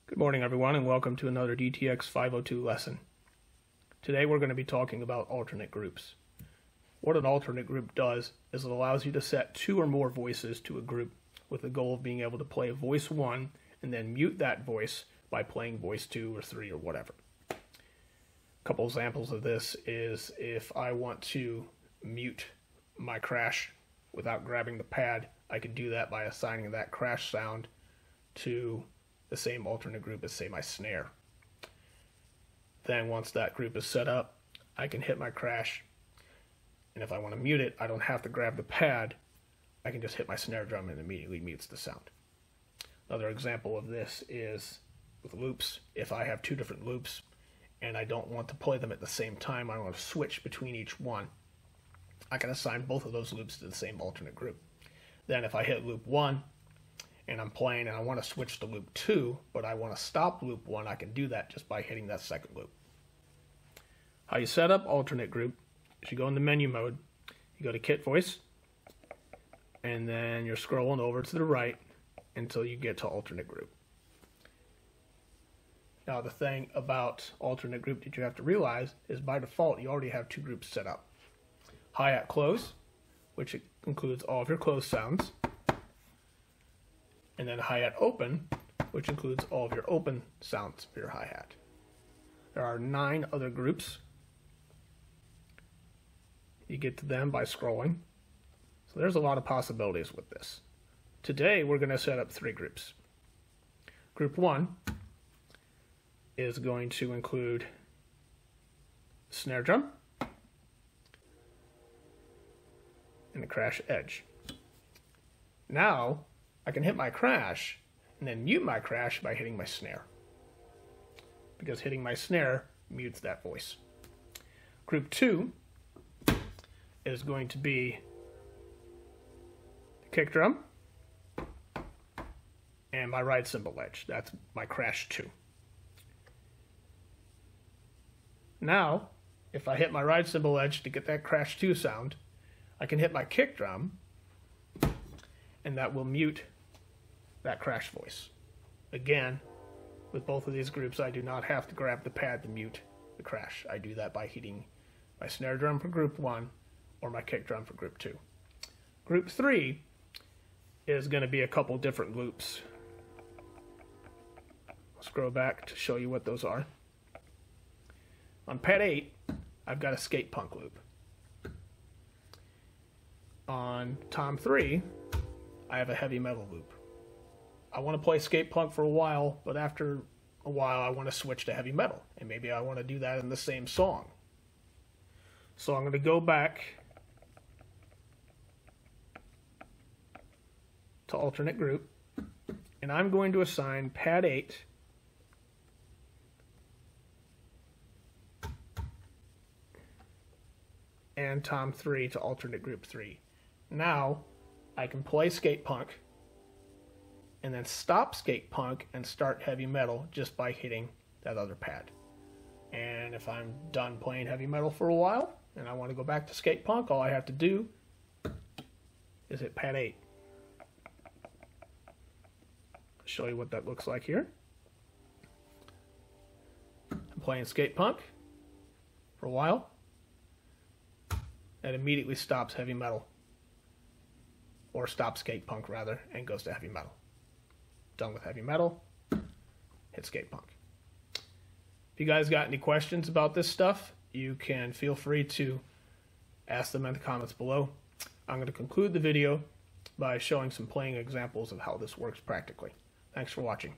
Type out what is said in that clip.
Good morning everyone and welcome to another DTX 502 lesson. Today we're going to be talking about alternate groups. What an alternate group does is it allows you to set two or more voices to a group with the goal of being able to play voice 1 and then mute that voice by playing voice 2 or 3 or whatever. A couple examples of this is if I want to mute my crash without grabbing the pad, I can do that by assigning that crash sound to the same alternate group as, say, my snare. Then once that group is set up, I can hit my crash, and if I want to mute it, I don't have to grab the pad. I can just hit my snare drum and it immediately mutes the sound. Another example of this is with loops. If I have two different loops and I don't want to play them at the same time, I want to switch between each one, I can assign both of those loops to the same alternate group. Then if I hit loop 1 and I'm playing and I want to switch to loop 2, but I want to stop loop 1, I can do that just by hitting that second loop. How you set up alternate group is you go into menu mode, you go to kit voice, and then you're scrolling over to the right until you get to alternate group. Now the thing about alternate group that you have to realize is by default you already have two groups set up. Hi-hat close, which includes all of your close sounds, and then hi-hat open, which includes all of your open sounds for your hi-hat. There are 9 other groups. You get to them by scrolling. So there's a lot of possibilities with this. Today we're going to set up 3 groups. Group 1 is going to include snare drum and the crash edge. Now I can hit my crash and then mute my crash by hitting my snare, because hitting my snare mutes that voice. Group 2 is going to be the kick drum and my ride cymbal edge. That's my crash 2. Now, if I hit my ride cymbal edge to get that crash 2 sound, I can hit my kick drum and that will mute that crash voice. Again, with both of these groups, I do not have to grab the pad to mute the crash. I do that by hitting my snare drum for group 1 or my kick drum for group 2. Group 3 is going to be a couple different loops. I'll scroll back to show you what those are. On pad 8, I've got a skate punk loop. On tom 3, I have a heavy metal loop. I want to play skate punk for a while, but after a while I want to switch to heavy metal, and maybe I want to do that in the same song. So I'm going to go back to alternate group, and I'm going to assign pad 8 and tom 3 to alternate group 3. Now I can play skate punk and then stop skate punk and start heavy metal just by hitting that other pad. And if I'm done playing heavy metal for a while and I want to go back to skate punk, all I have to do is hit pad 8. I'll show you what that looks like here. I'm playing skate punk for a while. That immediately stops heavy metal, or stops skate punk rather, and goes to heavy metal. Done with heavy metal, hit skate punk. If you guys got any questions about this stuff, you can feel free to ask them in the comments below. I'm going to conclude the video by showing some playing examples of how this works practically. Thanks for watching.